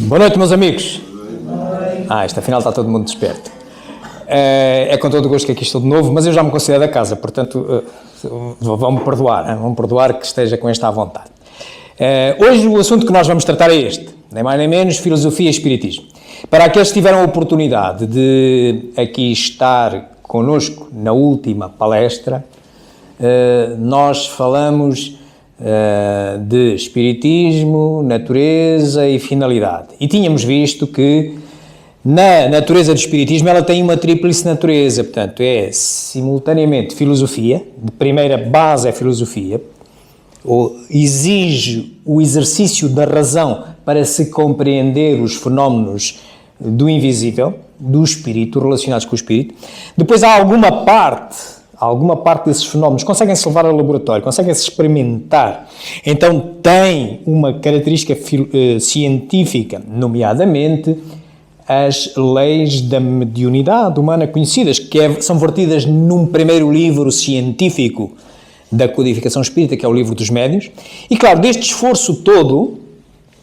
Boa noite, meus amigos. Isto afinal está todo mundo desperto. É com todo o gosto que aqui estou de novo, mas eu já me considero da casa, portanto, vão-me perdoar, vão-me perdoar que esteja com esta à vontade. Hoje o assunto que nós vamos tratar é este, nem mais nem menos, filosofia e espiritismo. Para aqueles que tiveram a oportunidade de aqui estar connosco na última palestra, nós falamos de espiritismo, natureza e finalidade. E tínhamos visto que na natureza do espiritismo ela tem uma tríplice natureza, portanto é simultaneamente filosofia, de primeira base é filosofia, ou exige o exercício da razão para se compreender os fenómenos do invisível, do espírito, relacionados com o espírito. Depois há alguma parte desses fenómenos conseguem-se levar ao laboratório, conseguem-se experimentar, então tem uma característica científica, nomeadamente as leis da mediunidade humana conhecidas, que são vertidas num primeiro livro científico da codificação espírita, que é o livro dos médiuns, e claro, deste esforço todo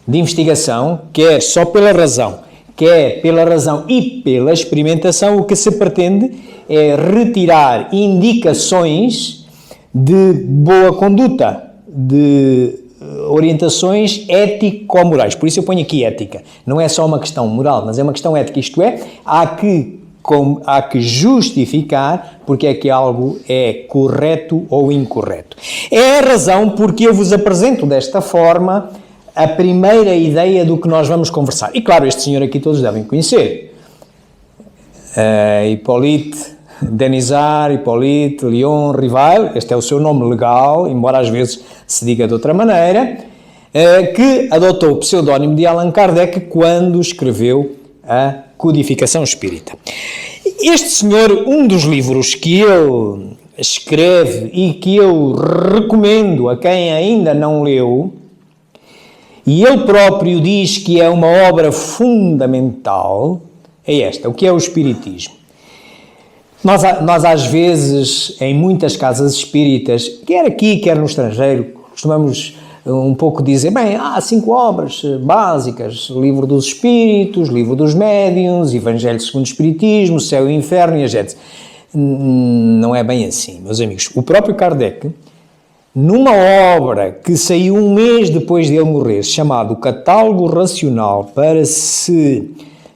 de investigação, quer só pela razão, quer pela razão e pela experimentação, o que se pretende é retirar indicações de boa conduta, de orientações ético-morais. Por isso eu ponho aqui ética. Não é só uma questão moral, mas é uma questão ética. Isto é, há que justificar porque é que algo é correto ou incorreto. É a razão porque eu vos apresento desta forma a primeira ideia do que nós vamos conversar. E claro, este senhor aqui todos devem conhecer. Hippolyte Denisard, Hippolyte Léon Rivail, este é o seu nome legal, embora às vezes se diga de outra maneira, que adotou o pseudónimo de Allan Kardec quando escreveu a Codificação Espírita. Este senhor, um dos livros que ele escreve e que eu recomendo a quem ainda não leu, e ele próprio diz que é uma obra fundamental, é esta, o que é o Espiritismo. Nós às vezes, em muitas casas espíritas, quer aqui, quer no estrangeiro, costumamos um pouco dizer, bem, há 5 obras básicas, Livro dos Espíritos, Livro dos Médiuns, Evangelho segundo o Espiritismo, Céu e Inferno e a gente. Não é bem assim, meus amigos. O próprio Kardec, numa obra que saiu um mês depois de ele morrer, chamado Catálogo Racional para se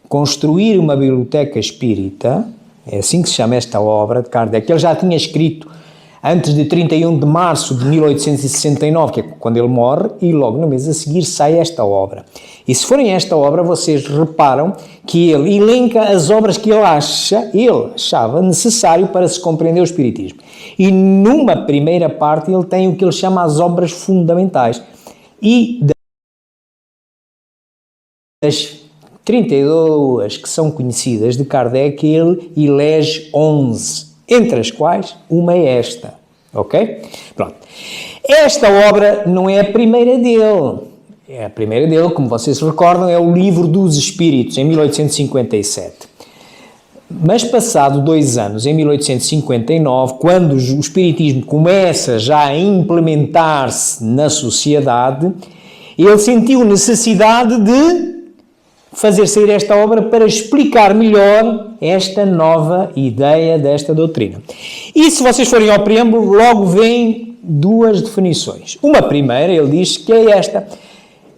construir uma biblioteca espírita, é assim que se chama esta obra de Kardec, que ele já tinha escrito antes de 31 de março de 1869, que é quando ele morre, e logo no mês a seguir sai esta obra. E se forem esta obra, vocês reparam que ele elenca as obras que ele achava necessário para se compreender o Espiritismo. E numa primeira parte ele tem o que ele chama as obras fundamentais. E das 32 que são conhecidas de Kardec, ele elege 11, entre as quais uma é esta, ok? Pronto. Esta obra não é a primeira dele. A primeira dele, como vocês se recordam, é o Livro dos Espíritos, em 1857. Mas passado 2 anos, em 1859, quando o Espiritismo começa já a implementar-se na sociedade, ele sentiu necessidade de fazer sair esta obra para explicar melhor esta nova ideia desta doutrina. E se vocês forem ao preâmbulo, logo vêm 2 definições. Uma primeira, ele diz que é esta,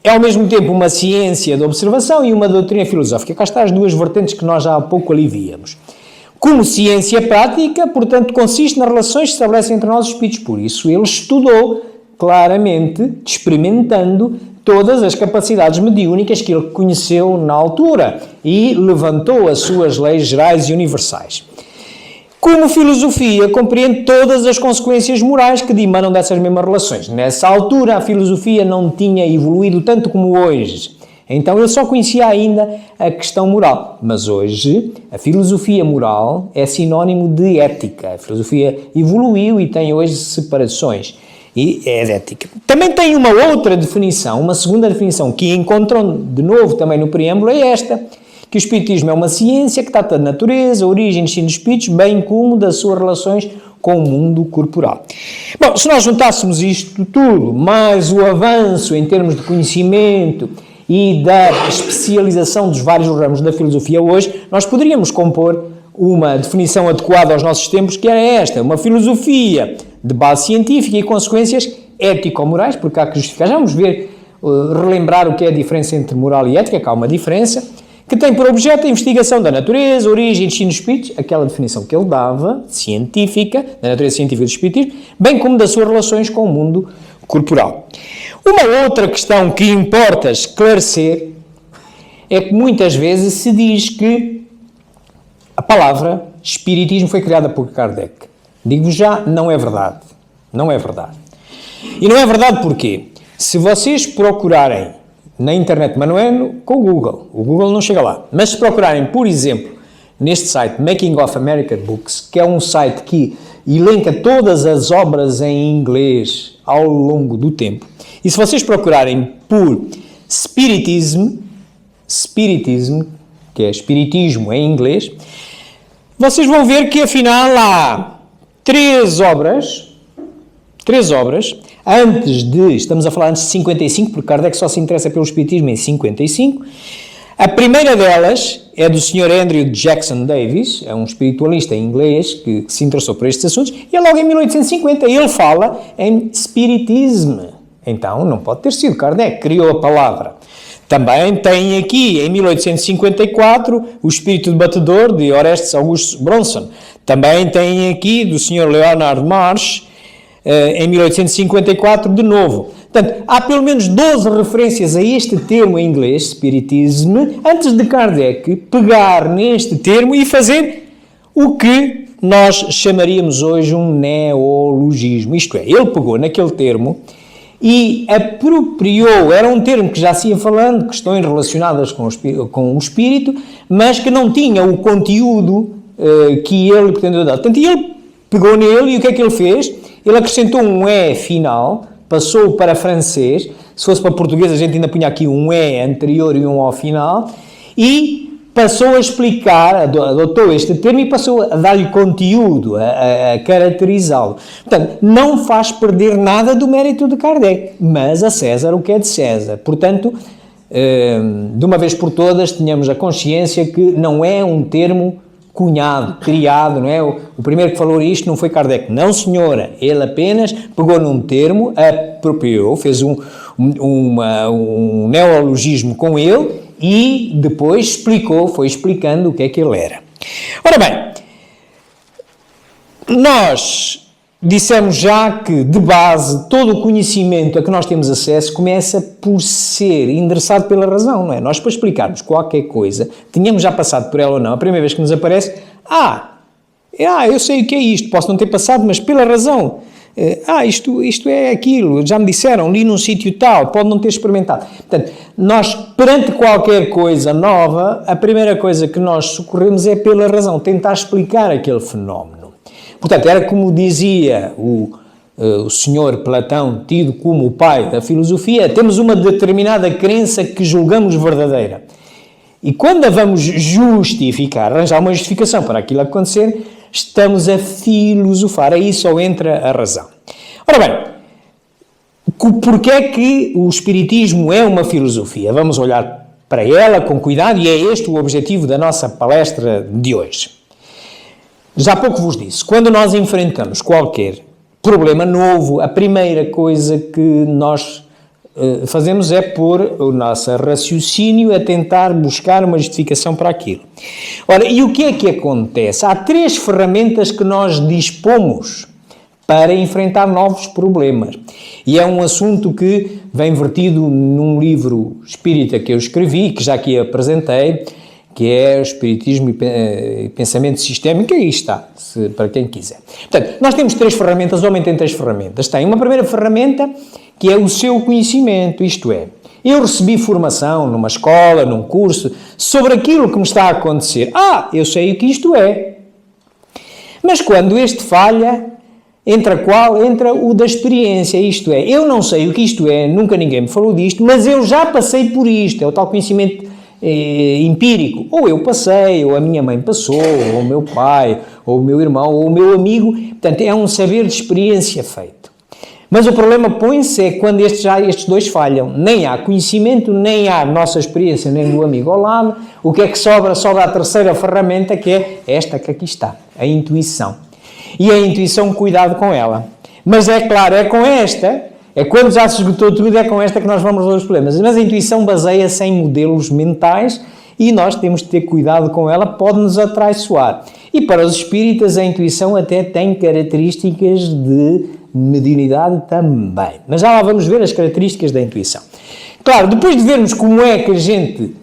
é ao mesmo tempo uma ciência de observação e uma doutrina filosófica. Cá está as 2 vertentes que nós já há pouco ali víamos. Como ciência prática, portanto, consiste nas relações que se estabelecem entre nós espíritos. Por isso, ele estudou claramente, experimentando todas as capacidades mediúnicas que ele conheceu na altura e levantou as suas leis gerais e universais. Como filosofia, compreende todas as consequências morais que emanam dessas mesmas relações. Nessa altura, a filosofia não tinha evoluído tanto como hoje. Então, ele só conhecia ainda a questão moral. Mas hoje, a filosofia moral é sinónimo de ética. A filosofia evoluiu e tem hoje separações. E é ética. Também tem uma outra definição, uma segunda definição, que encontram de novo também no preâmbulo, é esta, que o Espiritismo é uma ciência que trata da natureza, origem, destino dos espíritos, bem como das suas relações com o mundo corporal. Bom, se nós juntássemos isto tudo, mais o avanço em termos de conhecimento e da especialização dos vários ramos da filosofia hoje, nós poderíamos compor uma definição adequada aos nossos tempos, que era esta: uma filosofia de base científica e consequências ético-morais, porque há que justificar. Já vamos ver, relembrar o que é a diferença entre moral e ética, que há uma diferença, que tem por objeto a investigação da natureza, origem, destino dos espíritos, aquela definição que ele dava, científica, da natureza científica do espiritismo, bem como das suas relações com o mundo corporal. Uma outra questão que importa esclarecer é que muitas vezes se diz que a palavra espiritismo foi criada por Kardec. Digo-vos já, não é verdade. Não é verdade. E não é verdade porquê? Se vocês procurarem na internet, mas não é com o Google não chega lá, mas se procurarem, por exemplo, neste site Making of American Books, que é um site que elenca todas as obras em inglês ao longo do tempo, e se vocês procurarem por Spiritism, que é espiritismo em inglês, vocês vão ver que afinal há três obras, estamos a falar antes de 55, porque Kardec só se interessa pelo espiritismo em 55. A primeira delas é do Sr. Andrew Jackson Davis, é um espiritualista inglês que se interessou por estes assuntos, e é logo em 1850, ele fala em Spiritism. Então, não pode ter sido Kardec, criou a palavra. Também tem aqui, em 1854, o Espírito Debatedor, de Orestes Augustus Bronson. Também tem aqui, do Sr. Leonard Marsh, em 1854, de novo. Portanto, há pelo menos 12 referências a este termo em inglês, Spiritism, antes de Kardec pegar neste termo e fazer o que nós chamaríamos hoje um neologismo. Isto é, ele pegou naquele termo e apropriou, era um termo que já se ia falando de questões relacionadas com o espírito, mas que não tinha o conteúdo que ele pretendeu dar. Portanto, ele pegou nele e o que é que ele fez? Ele acrescentou um E final, passou para francês, se fosse para português a gente ainda punha aqui um E anterior e um O final, e passou a explicar, adotou este termo e passou a dar-lhe conteúdo, a caracterizá-lo. Portanto, não faz perder nada do mérito de Kardec, mas a César o que é de César. Portanto, de uma vez por todas, tenhamos a consciência que não é um termo cunhado, criado, não é? O primeiro que falou isto não foi Kardec, não senhora, ele apenas pegou num termo, apropriou, fez um neologismo com ele e depois foi explicando o que é que ele era. Ora bem, nós dissemos já que, de base, todo o conhecimento a que nós temos acesso começa por ser endereçado pela razão, não é? Nós, para explicarmos qualquer coisa, tínhamos já passado por ela ou não, a primeira vez que nos aparece, eu sei o que é isto, posso não ter passado, mas pela razão, isto é aquilo, já me disseram, li num sítio tal, pode não ter experimentado. Portanto, nós, perante qualquer coisa nova, a primeira coisa que nós socorremos é pela razão, tentar explicar aquele fenómeno. Portanto, era como dizia o senhor Platão, tido como o pai da filosofia, temos uma determinada crença que julgamos verdadeira. E quando a vamos justificar, arranjar uma justificação para aquilo acontecer, estamos a filosofar, aí só entra a razão. Ora bem, porquê é que o espiritismo é uma filosofia? Vamos olhar para ela com cuidado e é este o objetivo da nossa palestra de hoje. Já há pouco vos disse, quando nós enfrentamos qualquer problema novo, a primeira coisa que nós fazemos é pôr o nosso raciocínio a tentar buscar uma justificação para aquilo. Ora, e o que é que acontece? Há três ferramentas que nós dispomos para enfrentar novos problemas. E é um assunto que vem vertido num livro espírita que eu escrevi, que já aqui apresentei, que é o Espiritismo e Pensamento Sistémico, aí está, para quem quiser. Portanto, nós temos três ferramentas, o homem tem três ferramentas. Tem uma primeira ferramenta, que é o seu conhecimento, isto é, eu recebi formação numa escola, num curso, sobre aquilo que me está a acontecer. Eu sei o que isto é. Mas quando este falha, entra qual? Entra o da experiência, isto é, eu não sei o que isto é, nunca ninguém me falou disto, mas eu já passei por isto, é o tal conhecimento empírico, ou eu passei, ou a minha mãe passou, ou o meu pai, ou o meu irmão, ou o meu amigo, portanto é um saber de experiência feito. Mas o problema põe-se quando estes dois falham. Nem há conhecimento, nem há nossa experiência, nem do amigo ao lado. O que é que sobra? Sobra a terceira ferramenta, que é esta que aqui está, a intuição. E a intuição, cuidado com ela. Mas é claro, é com esta, é quando já se esgotou tudo, é com esta que nós vamos resolver os problemas. Mas a intuição baseia-se em modelos mentais e nós temos de ter cuidado com ela, pode-nos atraiçoar. E para os espíritas, a intuição até tem características de mediunidade também. Mas já lá vamos ver as características da intuição. Claro, depois de vermos como é que a gente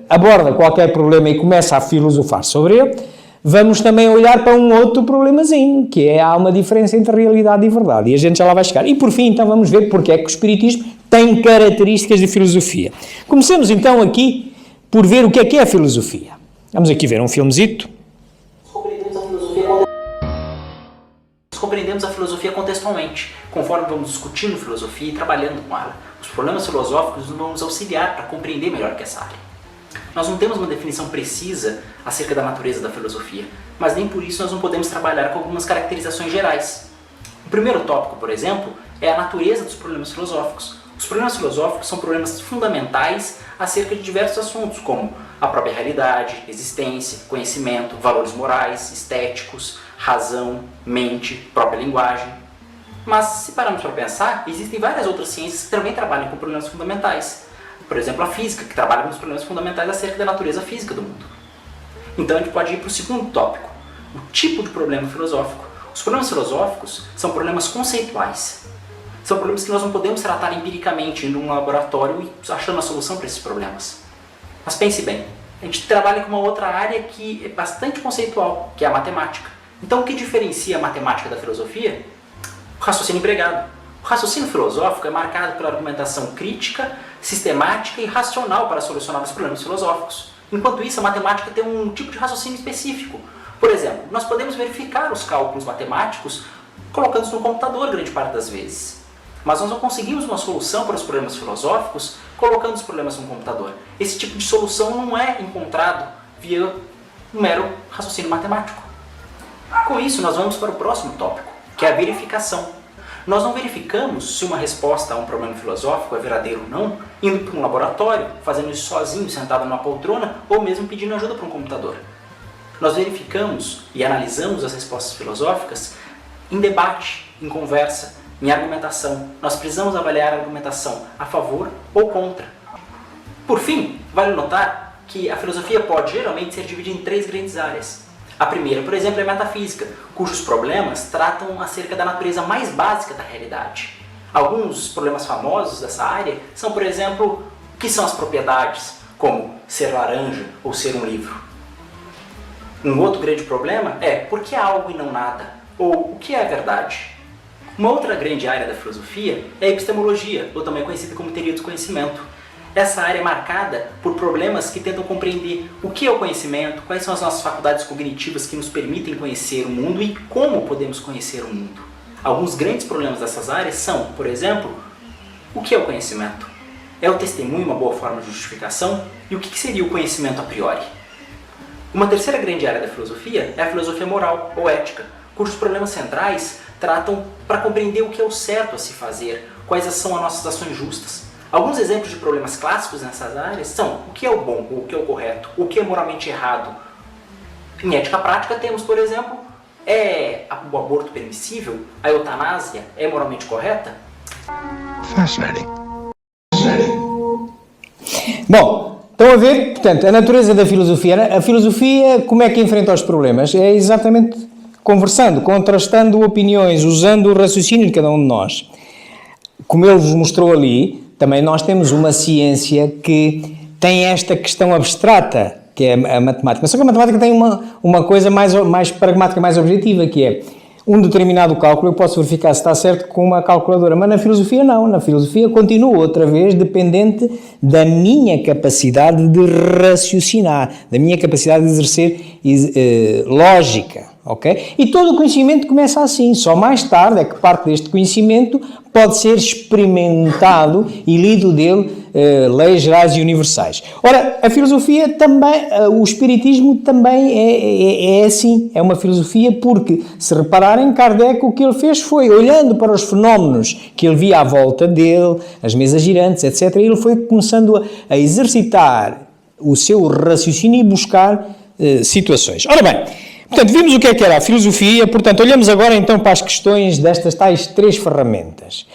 aborda qualquer problema e começa a filosofar sobre ele, vamos também olhar para um outro problemazinho, que é há uma diferença entre realidade e verdade. E a gente já lá vai chegar. E por fim, então, vamos ver porque é que o espiritismo tem características de filosofia. Comecemos então aqui por ver o que é a filosofia. Vamos aqui ver um filmezito. Compreendemos a filosofia contextualmente, conforme vamos discutindo filosofia e trabalhando com ela. Os problemas filosóficos nos vão nos auxiliar para compreender melhor que essa área. Nós não temos uma definição precisa acerca da natureza da filosofia, mas nem por isso nós não podemos trabalhar com algumas caracterizações gerais. O primeiro tópico, por exemplo, é a natureza dos problemas filosóficos. Os problemas filosóficos são problemas fundamentais acerca de diversos assuntos, como a própria realidade, existência, conhecimento, valores morais, estéticos, razão, mente, própria linguagem. Mas, se pararmos para pensar, existem várias outras ciências que também trabalham com problemas fundamentais. Por exemplo, a física, que trabalha com os problemas fundamentais acerca da natureza física do mundo. Então a gente pode ir para o segundo tópico, o tipo de problema filosófico. Os problemas filosóficos são problemas conceituais. São problemas que nós não podemos tratar empiricamente indo num laboratório e achando a solução para esses problemas. Mas pense bem, a gente trabalha com uma outra área que é bastante conceitual, que é a matemática. Então o que diferencia a matemática da filosofia? O raciocínio empregado. O raciocínio filosófico é marcado pela argumentação crítica, sistemática e racional para solucionar os problemas filosóficos. Enquanto isso, a matemática tem um tipo de raciocínio específico. Por exemplo, nós podemos verificar os cálculos matemáticos colocando-os no computador grande parte das vezes. Mas nós não conseguimos uma solução para os problemas filosóficos colocando os problemas no computador. Esse tipo de solução não é encontrado via um mero raciocínio matemático. Com isso, nós vamos para o próximo tópico, que é a verificação. Nós não verificamos se uma resposta a um problema filosófico é verdadeira ou não, indo para um laboratório, fazendo isso sozinho, sentado numa poltrona, ou mesmo pedindo ajuda para um computador. Nós verificamos e analisamos as respostas filosóficas em debate, em conversa, em argumentação. Nós precisamos avaliar a argumentação a favor ou contra. Por fim, vale notar que a filosofia pode geralmente ser dividida em 3 grandes áreas. A primeira, por exemplo, é a metafísica, cujos problemas tratam acerca da natureza mais básica da realidade. Alguns problemas famosos dessa área são, por exemplo, o que são as propriedades, como ser laranja ou ser um livro. Um outro grande problema é por que algo e não nada, ou o que é a verdade. Uma outra grande área da filosofia é a epistemologia, ou também conhecida como teoria do conhecimento. Essa área é marcada por problemas que tentam compreender o que é o conhecimento, quais são as nossas faculdades cognitivas que nos permitem conhecer o mundo e como podemos conhecer o mundo. Alguns grandes problemas dessas áreas são, por exemplo, o que é o conhecimento? É o testemunho uma boa forma de justificação? E o que seria o conhecimento a priori? Uma terceira grande área da filosofia é a filosofia moral ou ética, cujos problemas centrais tratam para compreender o que é o certo a se fazer, quais são as nossas ações justas. Alguns exemplos de problemas clássicos nessas áreas são o que é o bom, o que é o correto, o que é moralmente errado. Em ética prática temos, por exemplo, é o aborto permissível? A eutanásia é moralmente correta? Fascinating. Bom, estão a ver, portanto, a natureza da filosofia. A filosofia, como é que enfrenta os problemas? É exatamente conversando, contrastando opiniões, usando o raciocínio de cada um de nós. Como ele vos mostrou ali, também nós temos uma ciência que tem esta questão abstrata, que é a matemática. Só que a matemática tem uma coisa mais pragmática, mais objetiva, que é um determinado cálculo, eu posso verificar se está certo com uma calculadora, mas na filosofia não. Na filosofia continua outra vez dependente da minha capacidade de raciocinar, da minha capacidade de exercer lógica. Okay? E todo o conhecimento começa assim, só mais tarde é que parte deste conhecimento pode ser experimentado e lido dele leis gerais e universais. Ora, a filosofia também, o espiritismo também é assim, é uma filosofia porque, se repararem, Kardec o que ele fez foi, olhando para os fenómenos que ele via à volta dele, as mesas girantes, etc., ele foi começando a exercitar o seu raciocínio e buscar situações. Ora bem, portanto, vimos o que era a filosofia, portanto, olhamos agora então para as questões destas tais 3 ferramentas.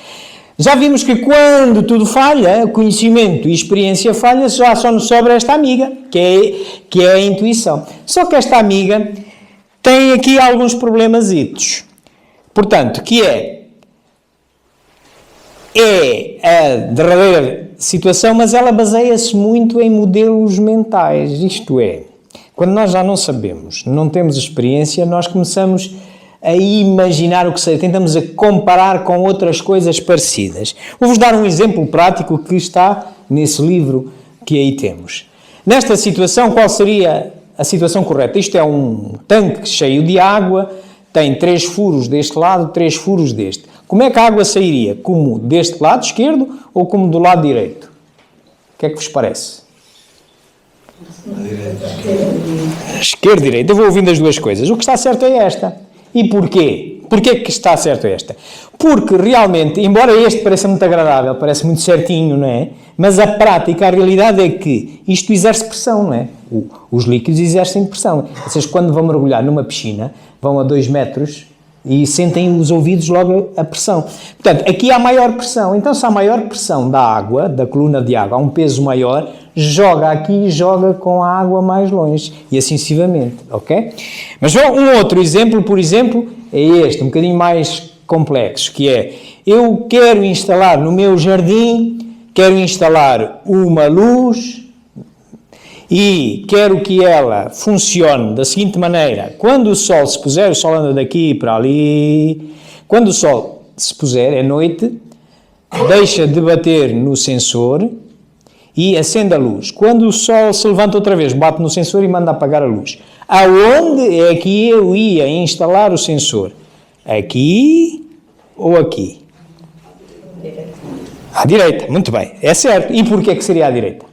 Já vimos que quando tudo falha, conhecimento e experiência falha, já só nos sobra esta amiga, que é a intuição. Só que esta amiga tem aqui alguns problemazitos. Portanto, que é a derradeira situação, mas ela baseia-se muito em modelos mentais, isto é, quando nós já não sabemos, não temos experiência, nós começamos a imaginar o que seja, tentamos a comparar com outras coisas parecidas. Vou-vos dar um exemplo prático que está nesse livro que aí temos. Nesta situação, qual seria a situação correta? Isto é um tanque cheio de água, tem 3 furos deste lado, 3 furos deste. Como é que a água sairia? Como deste lado esquerdo ou como do lado direito? O que é que vos parece? Esquerda e direita. Eu vou ouvindo as duas coisas. O que está certo é esta. E porquê? Porquê que está certo esta? Porque realmente, embora este pareça muito agradável, parece muito certinho, não é? Mas a prática, a realidade é que isto exerce pressão, não é? Os líquidos exercem pressão. Vocês, quando vão mergulhar numa piscina, vão a 2 metros e sentem os ouvidos logo a pressão. Portanto, aqui há maior pressão. Então, se há maior pressão da água, da coluna de água, há um peso maior, joga aqui e joga com a água mais longe. E assim sucessivamente, ok? Mas um outro exemplo, por exemplo, é este, um bocadinho mais complexo, que é, eu quero instalar no meu jardim, quero instalar uma luz e quero que ela funcione da seguinte maneira. Quando o sol se puser, o sol anda daqui para ali, quando o sol se puser, é noite, deixa de bater no sensor e acende a luz. Quando o sol se levanta outra vez, bate no sensor e manda apagar a luz. Aonde é que eu ia instalar o sensor? Aqui ou aqui? À direita, muito bem, é certo. E porquê que seria à direita?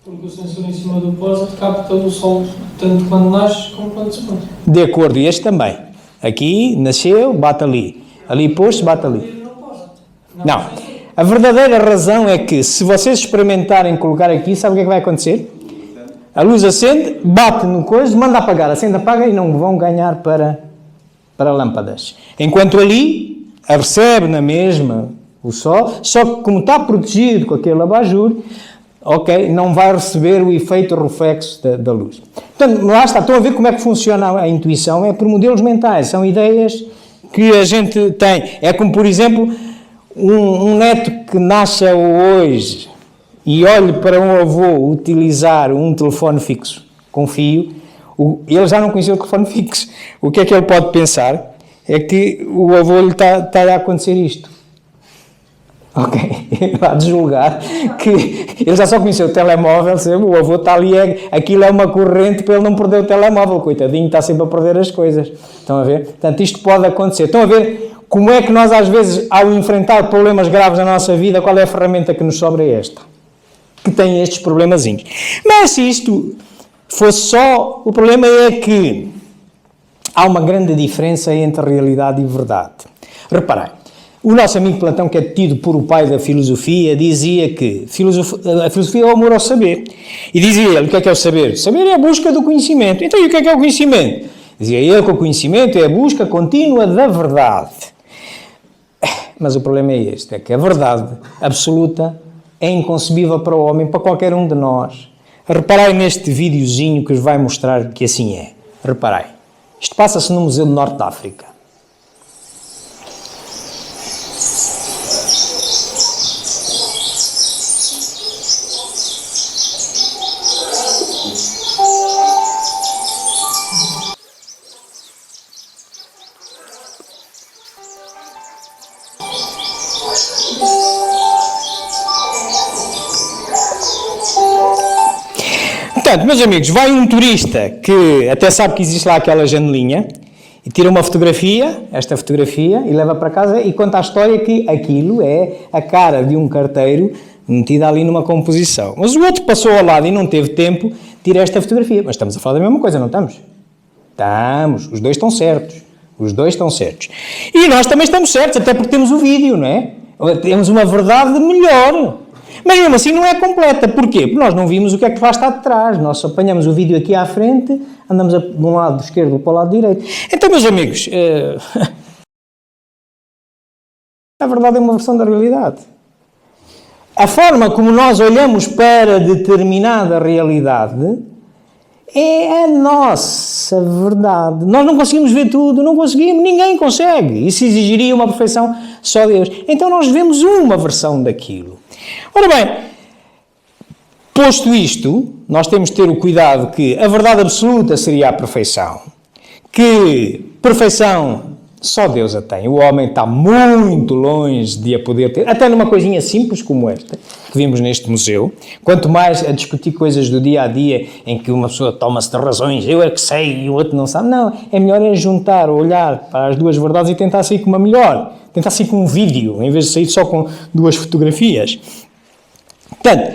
Porque o sensor em cima do poste capta o sol tanto quando nasce como quando se põe. De acordo, e este também. Aqui, nasceu, bate ali. Ali posto, bate ali. Não. A verdadeira razão é que, se vocês experimentarem colocar aqui, sabe o que é que vai acontecer? A luz acende, bate no coisa, manda apagar. Acende, apaga e não vão ganhar para lâmpadas. Enquanto ali, recebe na mesma o sol, só que como está protegido com aquele abajur, ok, não vai receber o efeito reflexo da luz. Portanto, lá está, estão a ver como é que funciona a intuição, é por modelos mentais, são ideias que a gente tem. É como, por exemplo, um neto que nasce hoje e olhe para um avô utilizar um telefone fixo com fio, ele já não conhecia o telefone fixo. O que é que ele pode pensar? É que o avô lhe está a acontecer isto. Ok, ele vai julgar que ele já só conheceu o telemóvel, sabe? O avô está ali, aquilo é uma corrente para ele não perder o telemóvel, coitadinho, está sempre a perder as coisas. Estão a ver? Portanto, isto pode acontecer. Estão a ver como é que nós, às vezes, ao enfrentar problemas graves na nossa vida, qual é a ferramenta que nos sobra? É esta, que tem estes problemazinhos. Mas se isto fosse só, o problema é que há uma grande diferença entre realidade e verdade. Reparem. O nosso amigo Platão, que é tido por o pai da filosofia, dizia que a filosofia é o amor ao saber. E dizia ele, o que é o saber? Saber é a busca do conhecimento. Então, e o que é o conhecimento? Dizia ele que o conhecimento é a busca contínua da verdade. Mas o problema é este, é que a verdade absoluta é inconcebível para o homem, para qualquer um de nós. Reparai neste videozinho que vos vai mostrar que assim é. Reparai. Isto passa-se no Museu do Norte de África. Portanto, meus amigos, vai um turista que até sabe que existe lá aquela janelinha e tira uma fotografia, esta fotografia, e leva para casa e conta a história que aquilo é a cara de um carteiro metida ali numa composição. Mas o outro passou ao lado e não teve tempo, tira esta fotografia. Mas estamos a falar da mesma coisa, não estamos? Estamos, os dois estão certos. Os dois estão certos. E nós também estamos certos, até porque temos o vídeo, não é? Temos uma verdade melhor. Mas mesmo assim não é completa. Porquê? Porque nós não vimos o que é que lá está de trás. Nós apanhamos o vídeo aqui à frente, andamos de um lado esquerdo para o lado direito. Então, meus amigos, a verdade é uma versão da realidade. A forma como nós olhamos para determinada realidade é a nossa verdade. Nós não conseguimos ver tudo, não conseguimos, ninguém consegue. Isso exigiria uma perfeição só Deus. Então nós vemos uma versão daquilo. Ora bem, posto isto, nós temos de ter o cuidado que a verdade absoluta seria a perfeição. Que perfeição só Deus a tem. O homem está muito longe de a poder ter, até numa coisinha simples como esta, que vimos neste museu. Quanto mais a discutir coisas do dia a dia, em que uma pessoa toma-se de razões, eu é que sei e o outro não sabe. Não, é melhor juntar, olhar para as duas verdades e tentar sair com uma melhor. Tentar sair com um vídeo, em vez de sair só com duas fotografias. Portanto,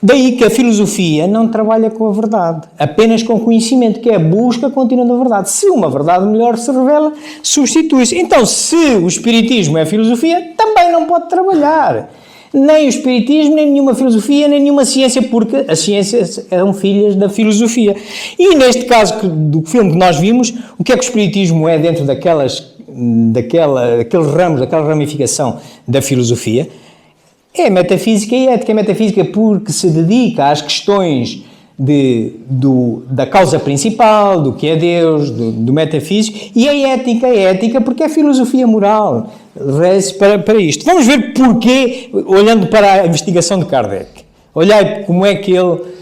daí que a filosofia não trabalha com a verdade, apenas com conhecimento, que é a busca contínua da verdade. Se uma verdade melhor se revela, substitui-se. Então, se o espiritismo é filosofia, também não pode trabalhar. Nem o espiritismo, nem nenhuma filosofia, nem nenhuma ciência, porque as ciências são filhas da filosofia. E neste caso do filme que nós vimos, o que é que o espiritismo é dentro daqueles ramos, daquela ramificação da filosofia? É metafísica e ética. É metafísica porque se dedica às questões da causa principal, do que é Deus, do metafísico, e a ética porque é filosofia moral. Reze para isto. Vamos ver porquê, olhando para a investigação de Kardec. Olhai como é que ele...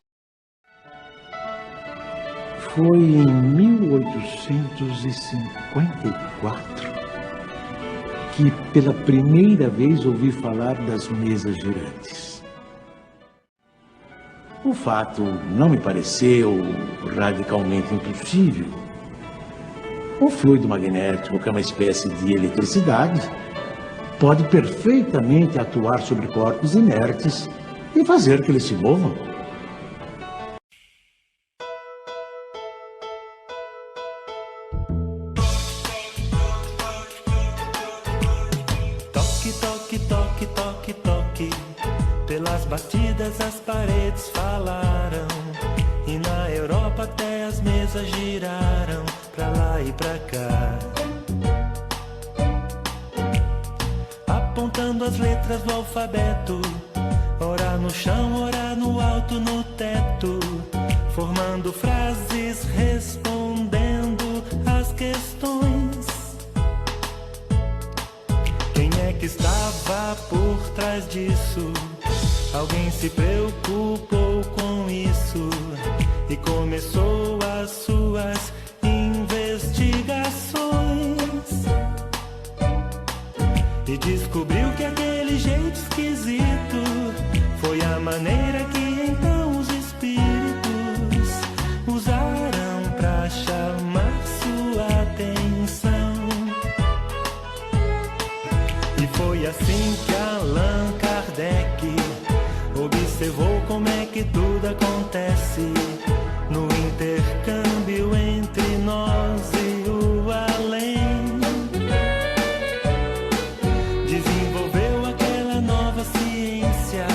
Foi em 1854 que pela primeira vez ouvi falar das mesas girantes. O fato não me pareceu radicalmente impossível. O fluido magnético, que é uma espécie de eletricidade, pode perfeitamente atuar sobre corpos inertes e fazer que eles se movam. Toque, toque, toque, toque. Pelas batidas as paredes falaram. E na Europa até as mesas giraram pra lá e pra cá. Apontando as letras do alfabeto. Ora no chão, ora no alto, no teto. Formando frases, respondendo às questões. Quem é que estava por trás disso? Alguém se preocupou com isso e começou as suas investigações. E descobriu que aquele jeito esquisito foi a maneira que então os espíritos usaram pra chamar sua atenção. E foi assim que Allan Kardec observou como é que tudo acontece no intercâmbio entre nós e o além. Desenvolveu aquela nova ciência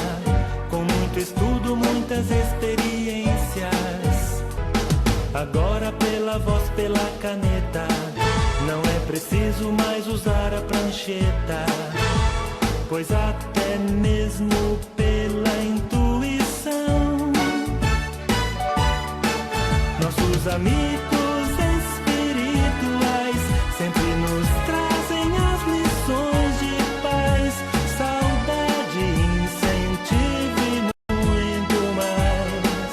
com muito estudo, muitas experiências. Agora pela voz, pela caneta, não é preciso mais usar a prancheta, pois até mesmo pela intuição, nossos amigos espirituais sempre nos trazem as lições de paz, saudade, incentivo e muito mais,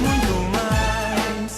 muito mais.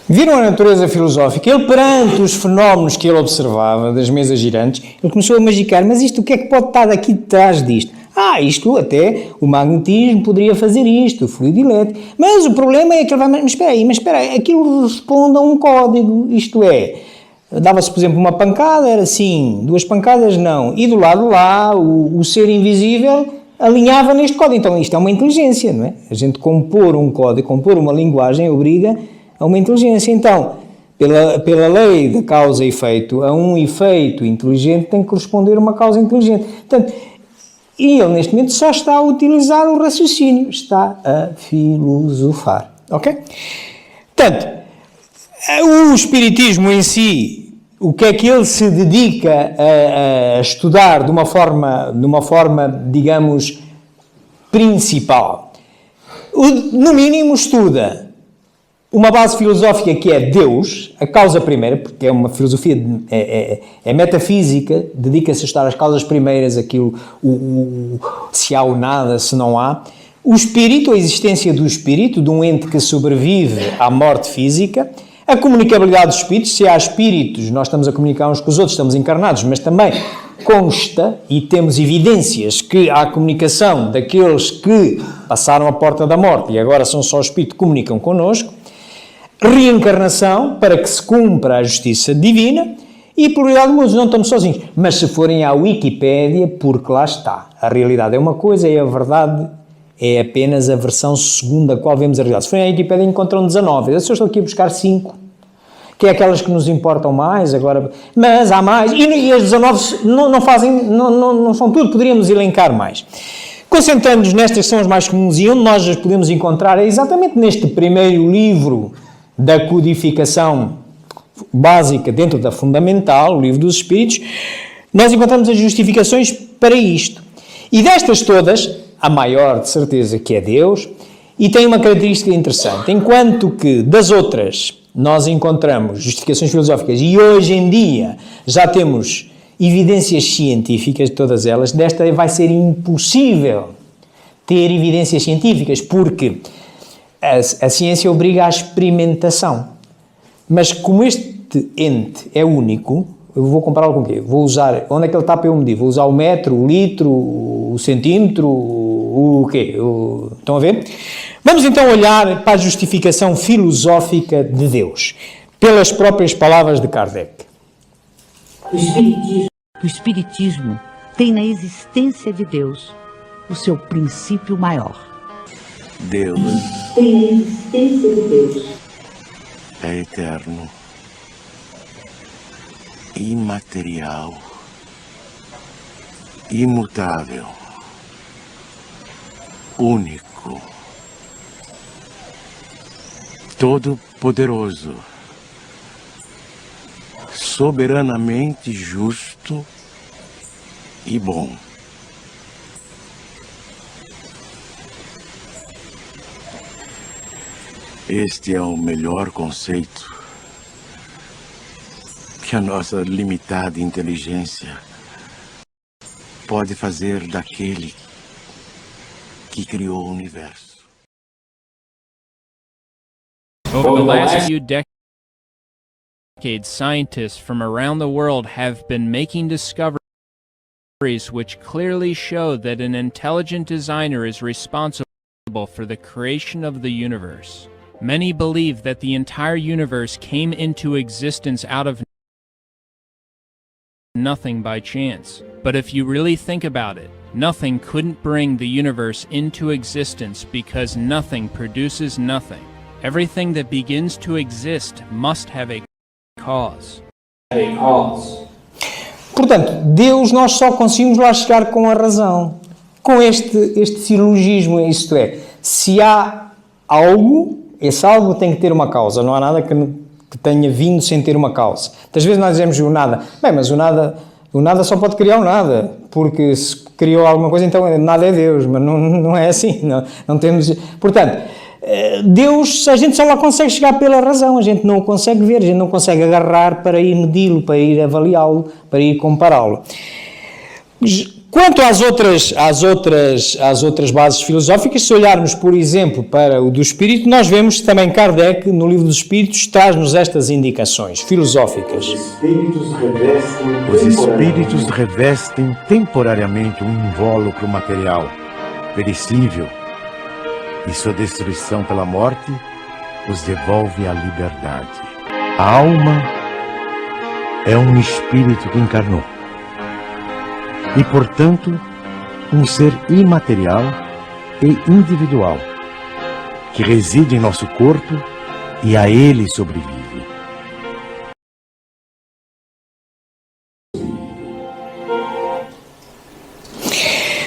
Viram a natureza filosófica? Ele, perante os fenómenos que ele observava, das mesas girantes, ele começou a magicar, mas isto, o que é que pode estar aqui detrás disto? Isto até, o magnetismo poderia fazer isto, o fluido elétrico, mas o problema é que ele vai, mas espera aí, aquilo responde a um código, isto é, dava-se, por exemplo, uma pancada, era assim, 2 pancadas não, e do lado lá, o ser invisível alinhava neste código, então isto é uma inteligência, não é? A gente compor um código, compor uma linguagem obriga a uma inteligência, então, pela lei da causa e efeito, a um efeito inteligente tem que corresponder a uma causa inteligente, portanto, e ele neste momento só está a utilizar o raciocínio, está a filosofar, ok? Portanto, o espiritismo em si, o que é que ele se dedica a estudar de uma forma, digamos, principal? No mínimo estuda uma base filosófica que é Deus, a causa primeira, porque é uma filosofia, é metafísica, dedica-se a estudar as causas primeiras, aquilo, se há ou nada, se não há. O espírito, a existência do espírito, de um ente que sobrevive à morte física. A comunicabilidade dos espíritos, se há espíritos, nós estamos a comunicar uns com os outros, estamos encarnados, mas também consta, e temos evidências, que há comunicação daqueles que passaram a porta da morte e agora são só espíritos que comunicam connosco. Reencarnação, para que se cumpra a justiça divina, e pluralidade de mundos, não estamos sozinhos. Mas se forem à Wikipédia, porque lá está. A realidade é uma coisa e a verdade é apenas a versão segundo a qual vemos a realidade. Se forem à Wikipédia, encontram 19. Eu só estou aqui a buscar 5, que é aquelas que nos importam mais agora. Mas há mais, e as 19 não são tudo, poderíamos elencar mais. Concentrando-nos nestas que são as mais comuns e onde nós as podemos encontrar é exatamente neste primeiro livro da codificação básica dentro da fundamental, o livro dos Espíritos, nós encontramos as justificações para isto. E destas todas, a maior de certeza que é Deus, e tem uma característica interessante, enquanto que das outras nós encontramos justificações filosóficas e hoje em dia já temos evidências científicas de todas elas, desta vai ser impossível ter evidências científicas, porque a ciência obriga à experimentação. Mas como este ente é único, eu vou compará-lo com o quê? Vou usar, onde é que ele está para eu medir? Vou usar o metro, o litro, o centímetro, o quê? Estão a ver? Vamos então olhar para a justificação filosófica de Deus, pelas próprias palavras de Kardec. O Espiritismo tem na existência de Deus o seu princípio maior. Deus Tem na existência de Deus é eterno, imaterial, imutável, único, todo-poderoso, soberanamente justo e bom. Este é o melhor conceito que a nossa limitada inteligência pode fazer daquele que criou o universo. Over the last few decades, scientists from around the world have been making discoveries which clearly show that an intelligent designer is responsible for the creation of the universe. Many believe that the entire universe came into existence out of nothing by chance. But if you really think about it, nothing couldn't bring the universe into existence because nothing produces nothing. Everything that begins to exist must have a cause. Portanto, Deus nós só conseguimos lá chegar com a razão, com este silogismo, isto é, se há algo, esse algo tem que ter uma causa, não há nada que tenha vindo sem ter uma causa. Muitas vezes nós dizemos o nada, bem, mas o nada só pode criar o nada, porque se criou alguma coisa, então nada é Deus, mas não é assim, não temos... Portanto, Deus, a gente só lá consegue chegar pela razão, a gente não o consegue ver, a gente não consegue agarrar para ir medi-lo, para ir avaliá-lo, para ir compará-lo. Quanto às outras bases filosóficas, se olharmos, por exemplo, para o do Espírito, nós vemos também Kardec, no Livro dos Espíritos, traz-nos estas indicações filosóficas. Os espíritos revestem temporariamente um invólucro material, perecível, e sua destruição pela morte os devolve à liberdade. A alma é um espírito que encarnou. E, portanto, um ser imaterial e individual, que reside em nosso corpo e a ele sobrevive.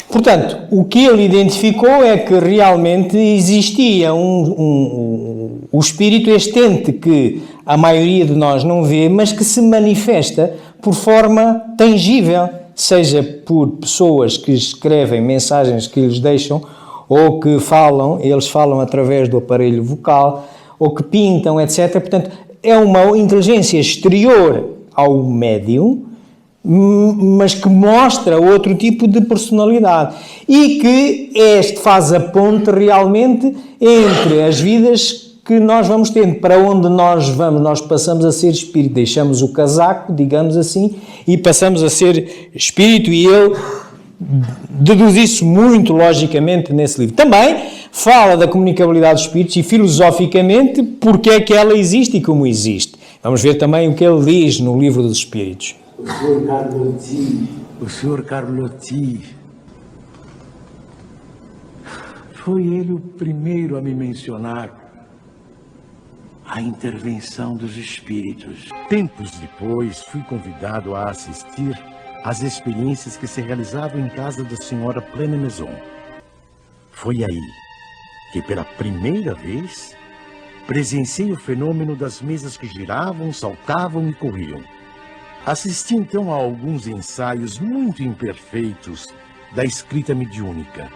Portanto, o que ele identificou é que realmente existia o espírito, este ente que a maioria de nós não vê, mas que se manifesta por forma tangível, seja por pessoas que escrevem mensagens que lhes deixam, ou que eles falam através do aparelho vocal, ou que pintam, etc. Portanto, é uma inteligência exterior ao médium, mas que mostra outro tipo de personalidade e que faz a ponte realmente entre as vidas que nós vamos tendo. Para onde nós vamos, nós passamos a ser espírito, deixamos o casaco, digamos assim, e passamos a ser espírito, e ele deduz isso muito logicamente nesse livro. Também fala da comunicabilidade dos espíritos e filosoficamente porque é que ela existe e como existe. Vamos ver também o que ele diz no Livro dos Espíritos. O Sr. Carlotti, foi ele o primeiro a me mencionar a intervenção dos espíritos. Tempos depois, fui convidado a assistir às experiências que se realizavam em casa da senhora Plene Maison. Foi aí que, pela primeira vez, presenciei o fenômeno das mesas que giravam, saltavam e corriam. Assisti então a alguns ensaios muito imperfeitos da escrita mediúnica.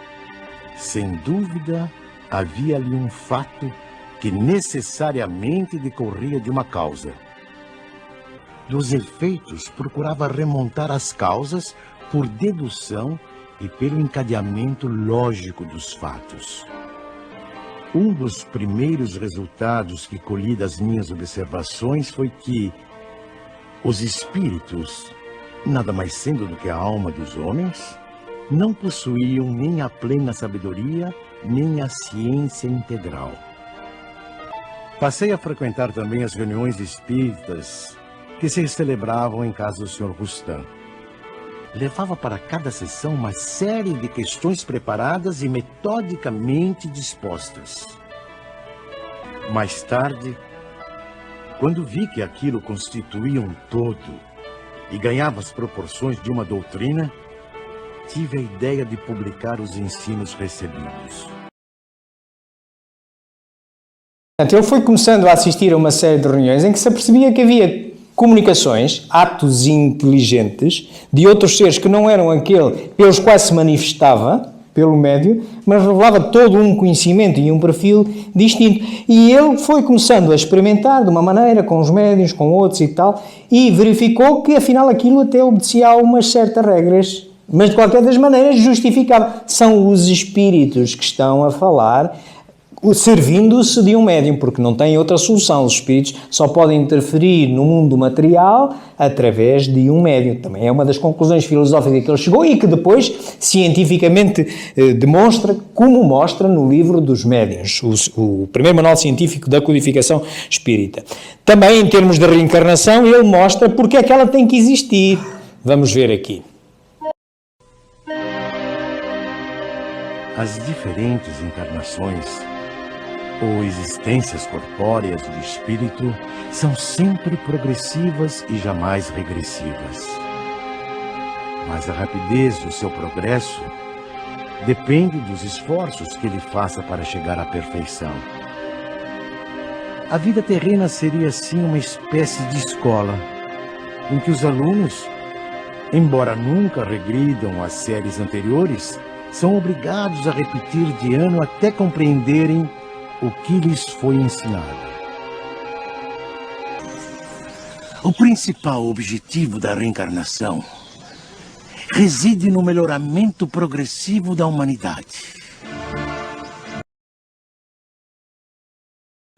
Sem dúvida, havia ali um fato que necessariamente decorria de uma causa. Dos efeitos, procurava remontar as causas por dedução e pelo encadeamento lógico dos fatos. Um dos primeiros resultados que colhi das minhas observações foi que os espíritos, nada mais sendo do que a alma dos homens, não possuíam nem a plena sabedoria, nem a ciência integral. Passei a frequentar também as reuniões espíritas que se celebravam em casa do Sr. Roustan. Levava para cada sessão uma série de questões preparadas e metodicamente dispostas. Mais tarde, quando vi que aquilo constituía um todo e ganhava as proporções de uma doutrina, tive a ideia de publicar os ensinos recebidos. Ele foi começando a assistir a uma série de reuniões em que se apercebia que havia comunicações, atos inteligentes de outros seres que não eram aquele pelos quais se manifestava pelo médium, mas revelava todo um conhecimento e um perfil distinto. E ele foi começando a experimentar de uma maneira com os médiuns, com outros e tal, e verificou que afinal aquilo até obedecia a umas certas regras, mas de qualquer das maneiras justificava. São os espíritos que estão a falar servindo-se de um médium, porque não tem outra solução. Os espíritos só podem interferir no mundo material através de um médium. Também é uma das conclusões filosóficas que ele chegou e que depois cientificamente demonstra, como mostra no livro dos médiuns, o primeiro manual científico da codificação espírita. Também em termos de reencarnação ele mostra porque é que ela tem que existir. Vamos ver aqui. As diferentes encarnações ou existências corpóreas do espírito são sempre progressivas e jamais regressivas. Mas a rapidez do seu progresso depende dos esforços que ele faça para chegar à perfeição. A vida terrena seria assim uma espécie de escola, em que os alunos, embora nunca regridam às séries anteriores, são obrigados a repetir de ano até compreenderem o que lhes foi ensinado. O principal objetivo da reencarnação reside no melhoramento progressivo da humanidade.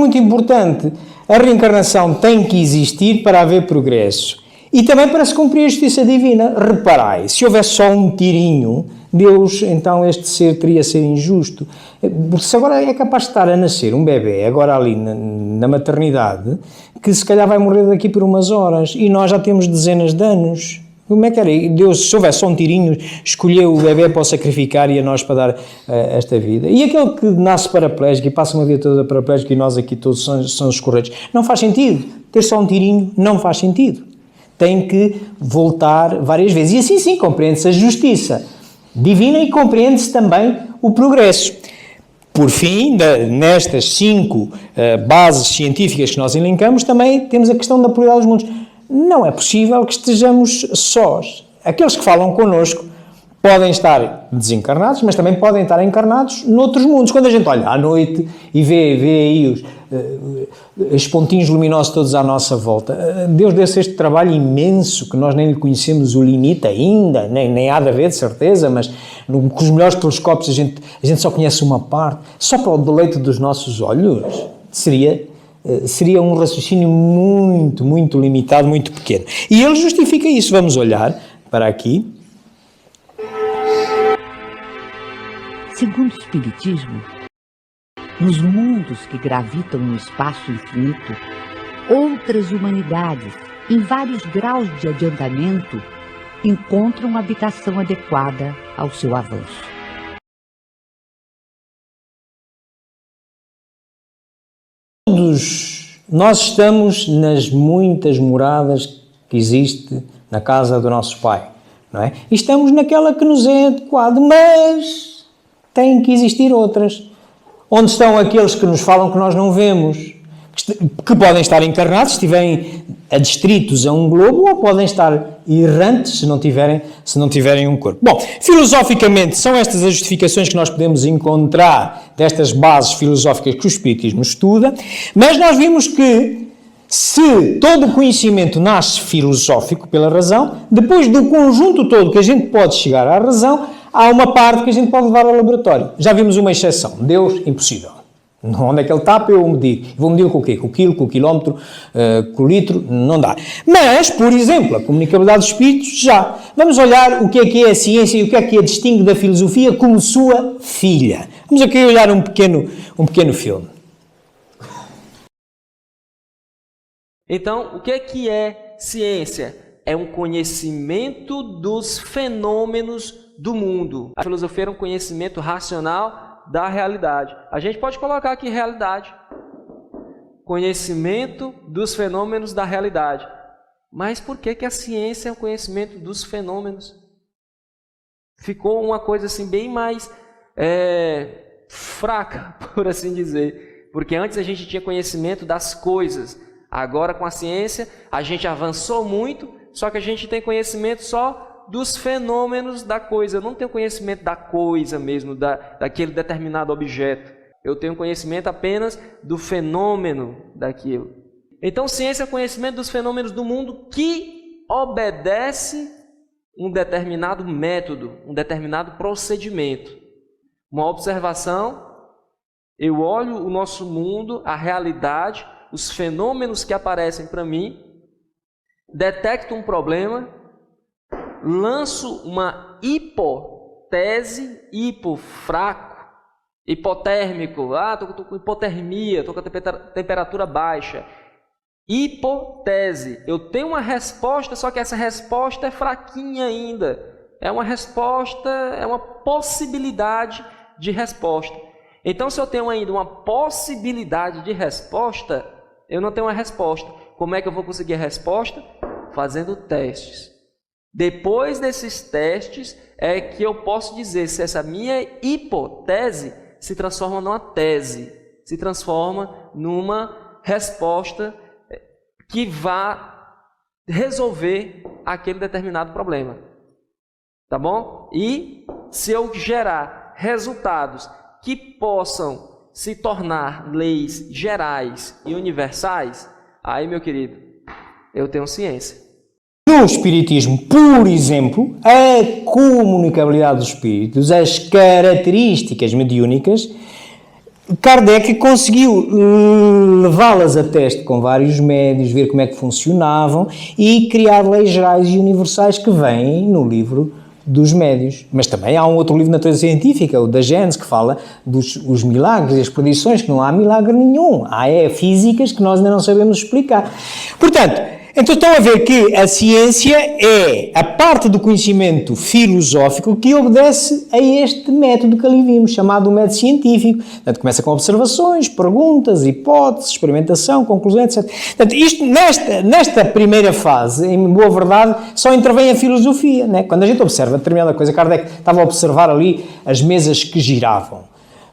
Muito importante, a reencarnação tem que existir para haver progresso e também para se cumprir a justiça divina. Reparai, se houvesse só um tirinho, Deus, então este ser teria a ser injusto. Porque se agora é capaz de estar a nascer um bebê, agora ali na maternidade, que se calhar vai morrer daqui por umas horas e nós já temos dezenas de anos. Como é que era? Deus, se houvesse só um tirinho, escolheu o bebê para o sacrificar e a nós para dar esta vida. E aquele que nasce paraplégico e passa uma vida toda paraplégico e nós aqui todos somos corretos. Não faz sentido. Ter só um tirinho não faz sentido. Tem que voltar várias vezes. E assim sim compreende-se a justiça divina e compreende-se também o progresso. Por fim, nestas 5 bases científicas que nós elencamos, também temos a questão da pluralidade dos mundos. Não é possível que estejamos sós. Aqueles que falam connosco podem estar desencarnados, mas também podem estar encarnados noutros mundos. Quando a gente olha à noite e vê aí os pontinhos luminosos todos à nossa volta, Deus deu-se este trabalho imenso que nós nem lhe conhecemos o limite ainda, nem há de haver, de certeza, mas com os melhores telescópios a gente só conhece uma parte. Só para o deleite dos nossos olhos seria um raciocínio muito, muito limitado, muito pequeno. E ele justifica isso. Vamos olhar para aqui. Segundo o Espiritismo, nos mundos que gravitam no espaço infinito, outras humanidades, em vários graus de adiantamento, encontram habitação adequada ao seu avanço. Todos nós estamos nas muitas moradas que existe na casa do nosso Pai, não é? E estamos naquela que nos é adequada, mas tem que existir outras. Onde estão aqueles que nos falam que nós não vemos, que podem estar encarnados, se estiverem adstritos a um globo, ou podem estar errantes se não tiverem um corpo. Bom, filosoficamente, são estas as justificações que nós podemos encontrar destas bases filosóficas que o Espiritismo estuda, mas nós vimos que se todo o conhecimento nasce filosófico pela razão, depois do conjunto todo que a gente pode chegar à razão, há uma parte que a gente pode levar ao laboratório. Já vimos uma exceção. Deus, impossível. Onde é que ele está para eu medir? Vou medir com o quê? Com o quilo, com o quilómetro, com o litro? Não dá. Mas, por exemplo, a comunicabilidade dos espíritos, já. Vamos olhar o que é a ciência e o que é a distingue da filosofia como sua filha. Vamos aqui olhar um pequeno filme. Então, o que é ciência? É um conhecimento dos fenômenos do mundo. A filosofia era um conhecimento racional da realidade. A gente pode colocar aqui realidade. Conhecimento dos fenômenos da realidade. Mas por que a ciência é um conhecimento dos fenômenos? Ficou uma coisa assim bem mais fraca, por assim dizer. Porque antes a gente tinha conhecimento das coisas. Agora com a ciência a gente avançou muito, só que a gente tem conhecimento só dos fenômenos da coisa. Eu não tenho conhecimento da coisa mesmo, daquele determinado objeto. Eu tenho conhecimento apenas do fenômeno daquilo. Então, ciência é o conhecimento dos fenômenos do mundo que obedece um determinado método, um determinado procedimento. Uma observação, eu olho o nosso mundo, a realidade, os fenômenos que aparecem para mim, detecto um problema, lanço uma hipótese, hipofraco, hipotérmico, estou com hipotermia, estou com a temperatura baixa. Hipótese, eu tenho uma resposta, só que essa resposta é fraquinha ainda. É uma resposta, é uma possibilidade de resposta. Então, se eu tenho ainda uma possibilidade de resposta, eu não tenho uma resposta. Como é que eu vou conseguir a resposta? Fazendo testes. Depois desses testes é que eu posso dizer se essa minha hipótese se transforma numa tese, se transforma numa resposta que vá resolver aquele determinado problema. Tá bom? E se eu gerar resultados que possam se tornar leis gerais e universais, aí, meu querido, eu tenho ciência. No Espiritismo, por exemplo, a comunicabilidade dos espíritos, as características mediúnicas, Kardec conseguiu levá-las a teste com vários médios, ver como é que funcionavam e criar leis gerais e universais que vêm no livro dos médios. Mas também há um outro livro de natureza científica, o da Gênese, que fala dos milagres e as predições, que não há milagre nenhum. Há físicas que nós ainda não sabemos explicar. Portanto, então estão a ver que a ciência é a parte do conhecimento filosófico que obedece a este método que ali vimos, chamado método científico. Portanto, começa com observações, perguntas, hipóteses, experimentação, conclusão, etc. Portanto, isto, nesta primeira fase, em boa verdade, só intervém a filosofia, né? Quando a gente observa determinada coisa, Kardec estava a observar ali as mesas que giravam,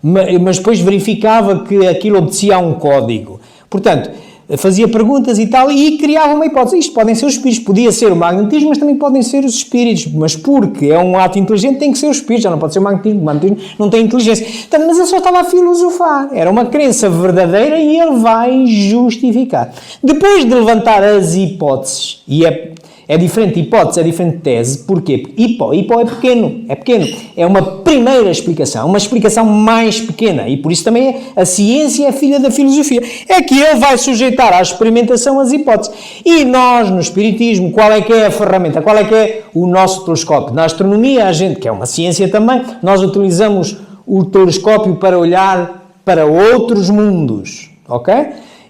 mas depois verificava que aquilo obedecia a um código. Portanto, fazia perguntas e tal, e criava uma hipótese. Isto podem ser os espíritos, podia ser o magnetismo, mas também podem ser os espíritos, mas porque é um ato inteligente, tem que ser os espíritos, já não pode ser o magnetismo não tem inteligência. Portanto, mas ele só estava a filosofar, era uma crença verdadeira e ele vai justificar. Depois de levantar as hipóteses, e é diferente hipótese, é diferente tese, porquê? Porque hipo é pequeno, é uma primeira explicação, uma explicação mais pequena, e por isso também a ciência é filha da filosofia, é que ele vai sujeitar à experimentação as hipóteses, e nós no Espiritismo, qual é que é a ferramenta, qual é que é o nosso telescópio? Na astronomia, a gente, que é uma ciência também, nós utilizamos o telescópio para olhar para outros mundos, ok?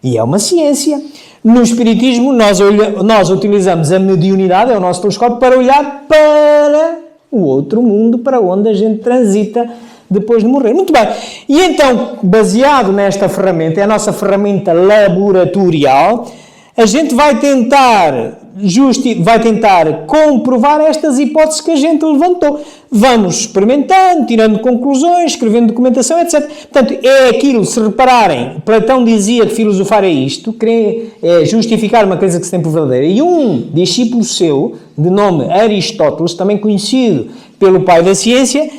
E é uma ciência. No Espiritismo, nós utilizamos a mediunidade, é o nosso telescópio, para olhar para o outro mundo, para onde a gente transita depois de morrer. Muito bem. E então, baseado nesta ferramenta, é a nossa ferramenta laboratorial, a gente vai tentar comprovar estas hipóteses que a gente levantou. Vamos experimentando, tirando conclusões, escrevendo documentação, etc. Portanto, é aquilo, se repararem, Platão dizia que filosofar é isto, é justificar uma crença que se tem por verdadeira. E um discípulo seu, de nome Aristóteles, também conhecido pelo pai da ciência,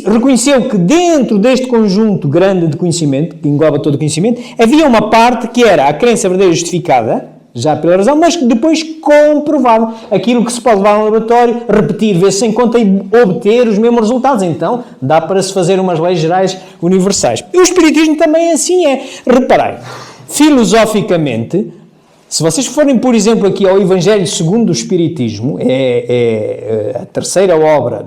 reconheceu que dentro deste conjunto grande de conhecimento, que engloba todo o conhecimento, havia uma parte que era a crença verdadeira justificada, já pela razão, mas depois comprovado. Aquilo que se pode levar ao laboratório, repetir, ver se encontra e obter os mesmos resultados. Então, dá para se fazer umas leis gerais universais. E o Espiritismo também assim é. Reparem, filosoficamente, se vocês forem, por exemplo, aqui ao Evangelho segundo o Espiritismo, é a terceira obra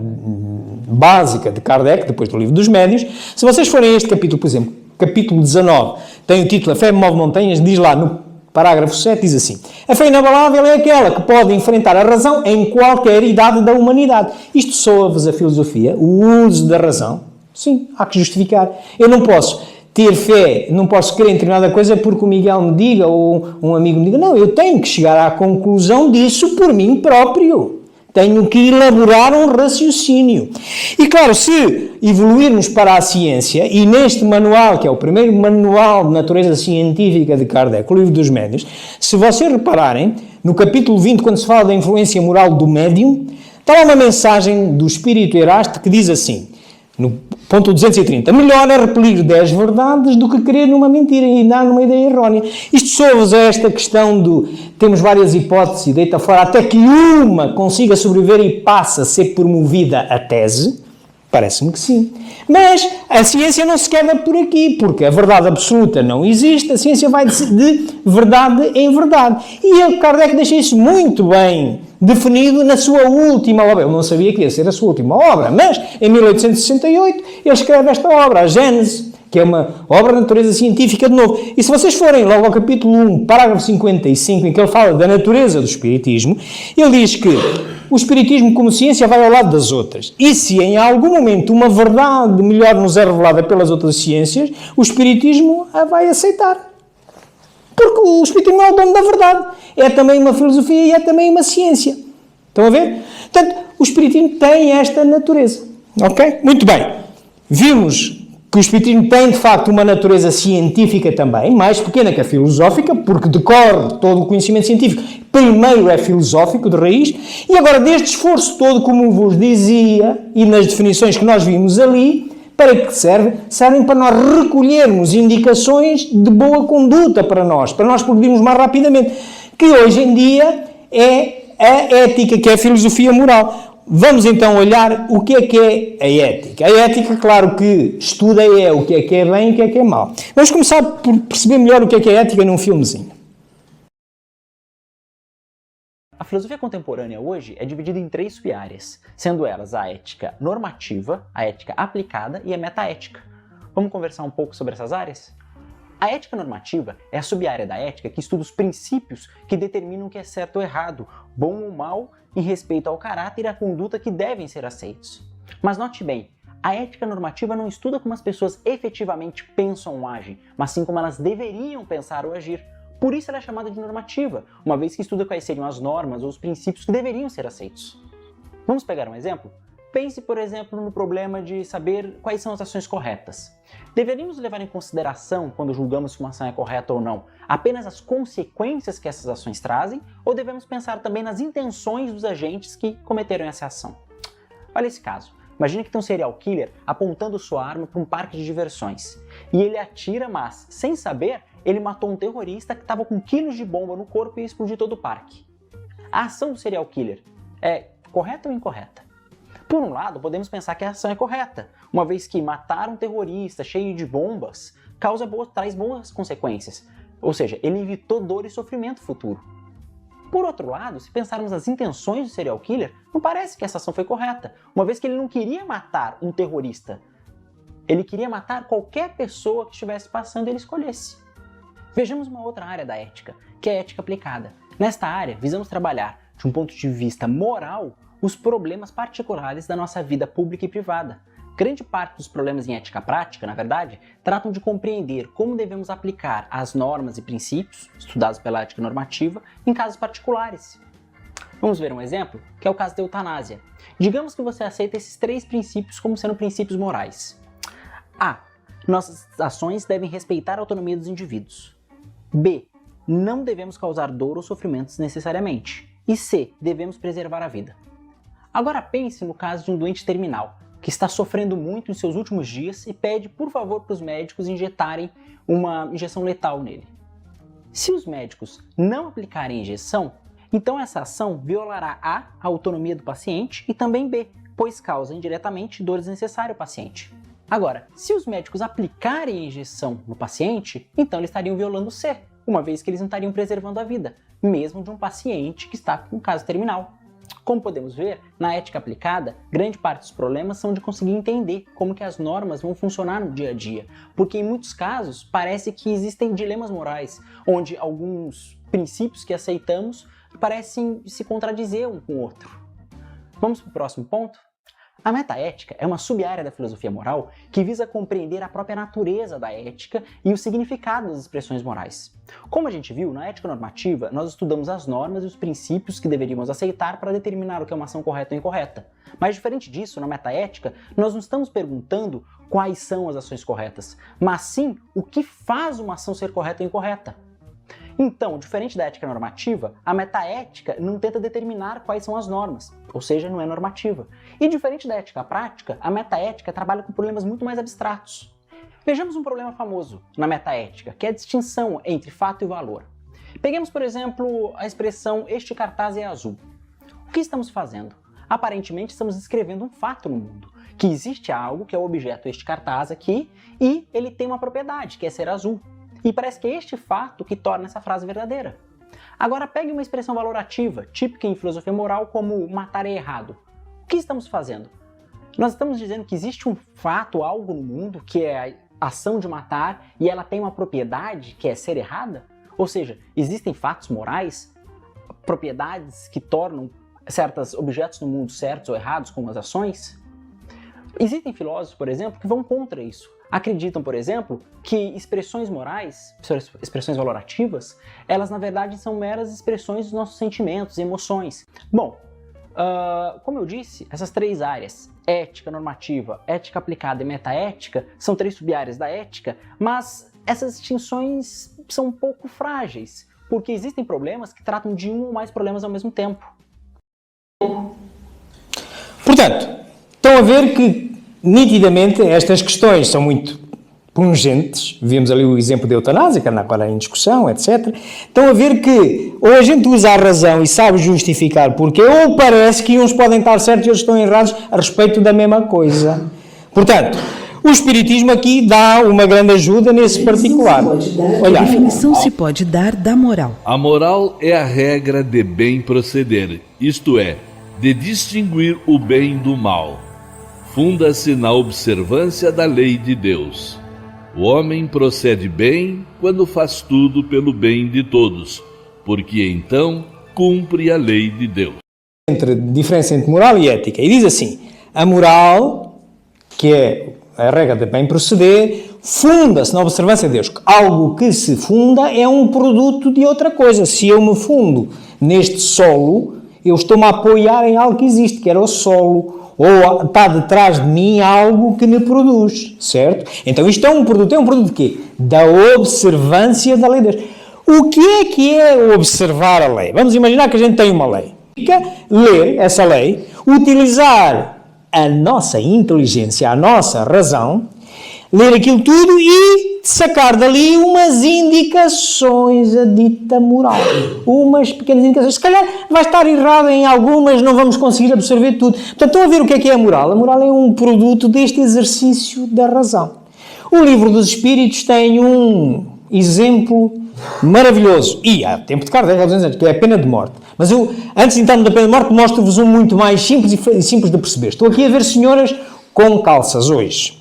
básica de Kardec, depois do Livro dos Médios, se vocês forem a este capítulo, por exemplo, capítulo 19, tem o título A Fé Move Montanhas, diz lá no parágrafo 7, diz assim: a fé inabalável é aquela que pode enfrentar a razão em qualquer idade da humanidade. Isto soa-vos a filosofia, o uso da razão? Sim, há que justificar. Eu não posso ter fé, não posso crer em determinada coisa porque o Miguel me diga ou um amigo me diga. Não, eu tenho que chegar à conclusão disso por mim próprio. Tenho que elaborar um raciocínio. E claro, se evoluirmos para a ciência, e neste manual, que é o primeiro manual de natureza científica de Kardec, o Livro dos Médios, se vocês repararem, no capítulo 20, quando se fala da influência moral do médium, está lá uma mensagem do Espírito Erasto que diz assim, no ponto 230, melhor é repelir 10 verdades do que crer numa mentira e dar numa ideia errónea. Isto soa-vos a esta questão do temos várias hipóteses e deita fora até que uma consiga sobreviver e passa a ser promovida a tese? Parece-me que sim. Mas a ciência não se queda por aqui, porque a verdade absoluta não existe, a ciência vai de verdade em verdade. E ele, Kardec, deixa isso muito bem definido na sua última obra. Eu não sabia que ia ser a sua última obra, mas em 1868 ele escreve esta obra, a Gênese, que é uma obra de natureza científica de novo. E se vocês forem logo ao capítulo 1, parágrafo 55, em que ele fala da natureza do Espiritismo, ele diz que o Espiritismo como ciência vai ao lado das outras. E se em algum momento uma verdade melhor nos é revelada pelas outras ciências, o Espiritismo a vai aceitar. Porque o Espiritismo é o dono da verdade. É também uma filosofia e é também uma ciência. Estão a ver? Portanto, o Espiritismo tem esta natureza. Ok? Muito bem. Vimos que o Espiritismo tem, de facto, uma natureza científica também, mais pequena que a filosófica, porque decorre todo o conhecimento científico. Primeiro é filosófico, de raiz, e agora, deste esforço todo, como vos dizia, e nas definições que nós vimos ali, para que serve? Servem para nós recolhermos indicações de boa conduta para nós progredirmos mais rapidamente, que hoje em dia é a ética, que é a filosofia moral. Vamos então olhar o que é a ética. A ética, claro que estuda o que é bem e o que é mal. Vamos começar por perceber melhor o que é ética num filmezinho. A filosofia contemporânea hoje é dividida em 3 sub-áreas, sendo elas a ética normativa, a ética aplicada e a metaética. Vamos conversar um pouco sobre essas áreas? A ética normativa é a sub-área da ética que estuda os princípios que determinam o que é certo ou errado, bom ou mal, em respeito ao caráter e à conduta que devem ser aceitos. Mas note bem, a ética normativa não estuda como as pessoas efetivamente pensam ou agem, mas sim como elas deveriam pensar ou agir. Por isso ela é chamada de normativa, uma vez que estuda quais seriam as normas ou os princípios que deveriam ser aceitos. Vamos pegar um exemplo? Pense, por exemplo, no problema de saber quais são as ações corretas. Deveríamos levar em consideração, quando julgamos se uma ação é correta ou não, apenas as consequências que essas ações trazem, ou devemos pensar também nas intenções dos agentes que cometeram essa ação? Olha esse caso. Imagine que tem um serial killer apontando sua arma para um parque de diversões. E ele atira, mas, sem saber, ele matou um terrorista que estava com quilos de bomba no corpo e ia explodir todo o parque. A ação do serial killer é correta ou incorreta? Por um lado, podemos pensar que a ação é correta, uma vez que matar um terrorista cheio de bombas traz boas consequências, ou seja, ele evitou dor e sofrimento futuro. Por outro lado, se pensarmos nas intenções do serial killer, não parece que essa ação foi correta, uma vez que ele não queria matar um terrorista, ele queria matar qualquer pessoa que estivesse passando e ele escolhesse. Vejamos uma outra área da ética, que é a ética aplicada. Nesta área, visamos trabalhar, de um ponto de vista moral, os problemas particulares da nossa vida pública e privada. Grande parte dos problemas em ética prática, na verdade, tratam de compreender como devemos aplicar as normas e princípios, estudados pela ética normativa, em casos particulares. Vamos ver um exemplo, que é o caso da eutanásia. Digamos que você aceita esses 3 princípios como sendo princípios morais. A. Nossas ações devem respeitar a autonomia dos indivíduos. B. Não devemos causar dor ou sofrimento desnecessariamente. E C. Devemos preservar a vida. Agora pense no caso de um doente terminal, que está sofrendo muito em seus últimos dias e pede, por favor, para os médicos injetarem uma injeção letal nele. Se os médicos não aplicarem a injeção, então essa ação violará A. a autonomia do paciente e também B, pois causa indiretamente dor desnecessária ao paciente. Agora, se os médicos aplicarem a injeção no paciente, então eles estariam violando C, uma vez que eles não estariam preservando a vida, mesmo de um paciente que está com um caso terminal. Como podemos ver, na ética aplicada, grande parte dos problemas são de conseguir entender como que as normas vão funcionar no dia a dia, porque em muitos casos parece que existem dilemas morais, onde alguns princípios que aceitamos parecem se contradizer um com o outro. Vamos para o próximo ponto? A metaética é uma sub-área da filosofia moral que visa compreender a própria natureza da ética e o significado das expressões morais. Como a gente viu, na ética normativa, nós estudamos as normas e os princípios que deveríamos aceitar para determinar o que é uma ação correta ou incorreta. Mas diferente disso, na metaética, nós não estamos perguntando quais são as ações corretas, mas sim o que faz uma ação ser correta ou incorreta. Então, diferente da ética normativa, a metaética não tenta determinar quais são as normas, ou seja, não é normativa. E diferente da ética prática, a metaética trabalha com problemas muito mais abstratos. Vejamos um problema famoso na metaética, que é a distinção entre fato e valor. Peguemos, por exemplo, a expressão "este cartaz é azul". O que estamos fazendo? Aparentemente estamos descrevendo um fato no mundo, que existe algo que é o objeto deste cartaz aqui, e ele tem uma propriedade, que é ser azul. E parece que é este fato que torna essa frase verdadeira. Agora pegue uma expressão valorativa, típica em filosofia moral, como matar é errado. O que estamos fazendo? Nós estamos dizendo que existe um fato, algo no mundo, que é a ação de matar, e ela tem uma propriedade, que é ser errada? Ou seja, existem fatos morais, propriedades que tornam certos objetos no mundo certos ou errados, como as ações? Existem filósofos, por exemplo, que vão contra isso. Acreditam, por exemplo, que expressões morais, expressões valorativas, elas na verdade são meras expressões dos nossos sentimentos e emoções. Bom, como eu disse, essas 3 áreas, ética normativa, ética aplicada e metaética, são 3 sub-áreas da ética, mas essas distinções são um pouco frágeis, porque existem problemas que tratam de um ou mais problemas ao mesmo tempo. Portanto, estão a ver que nitidamente estas questões são muito pungentes, vimos ali o exemplo da eutanásia, que anda agora em discussão, etc. Estão a ver que ou a gente usa a razão e sabe justificar porque, ou parece que uns podem estar certos e outros estão errados a respeito da mesma coisa. Portanto, o Espiritismo aqui dá uma grande ajuda nesse particular. Que definição se pode dar da moral? A moral é a regra de bem proceder, isto é, de distinguir o bem do mal. Funda-se na observância da lei de Deus. O homem procede bem quando faz tudo pelo bem de todos, porque então cumpre a lei de Deus. Diferença entre moral e ética. E diz assim, a moral, que é a regra de bem proceder, funda-se na observância de Deus. Algo que se funda é um produto de outra coisa. Se eu me fundo neste solo, eu estou-me a apoiar em algo que existe, que era o solo, ou está detrás de mim algo que me produz, certo? Então isto é um produto de quê? Da observância da lei de Deus. O que é observar a lei? Vamos imaginar que a gente tem uma lei. Ler essa lei, utilizar a nossa inteligência, a nossa razão, ler aquilo tudo e sacar dali umas indicações, a dita moral. Umas pequenas indicações. Se calhar vai estar errado em algumas, não vamos conseguir absorver tudo. Portanto, estão a ver o que é a moral? A moral é um produto deste exercício da razão. O Livro dos Espíritos tem um exemplo maravilhoso. E há tempo de Kardec, que é a pena de morte. Mas eu, antes de entrarmos na pena de morte, mostro-vos um muito mais simples e simples de perceber. Estou aqui a ver senhoras com calças hoje.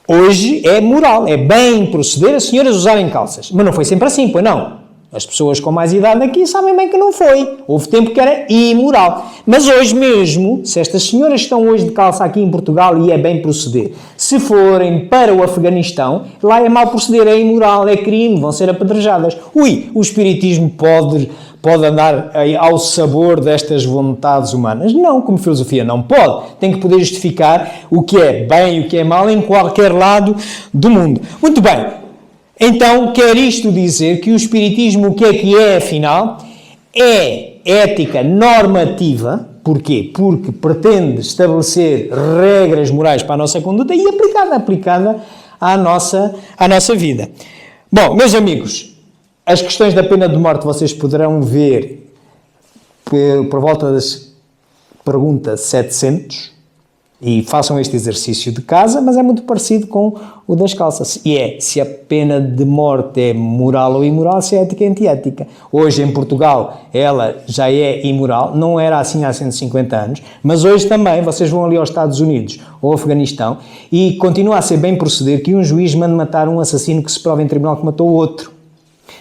Hoje é moral, é bem proceder as senhoras usarem calças. Mas não foi sempre assim, pois não. As pessoas com mais idade aqui sabem bem que não foi. Houve tempo que era imoral. Mas hoje mesmo, se estas senhoras estão hoje de calça aqui em Portugal e é bem proceder, se forem para o Afeganistão, lá é mal proceder, é imoral, é crime, vão ser apedrejadas. O Espiritismo pode andar ao sabor destas vontades humanas? Não, como filosofia não pode. Tem que poder justificar o que é bem e o que é mal em qualquer lado do mundo. Muito bem. Então, quer isto dizer que o Espiritismo, o que é afinal? É ética normativa. Porquê? Porque pretende estabelecer regras morais para a nossa conduta e aplicada à nossa vida. Bom, meus amigos, as questões da pena de morte vocês poderão ver por volta das perguntas 700 e façam este exercício de casa, mas é muito parecido com o das calças. E é se a pena de morte é moral ou imoral, se é ética ou antiética. Hoje em Portugal ela já é imoral, não era assim há 150 anos, mas hoje também vocês vão ali aos Estados Unidos ou ao Afeganistão e continua a ser bem proceder que um juiz mande matar um assassino que se prova em tribunal que matou o outro.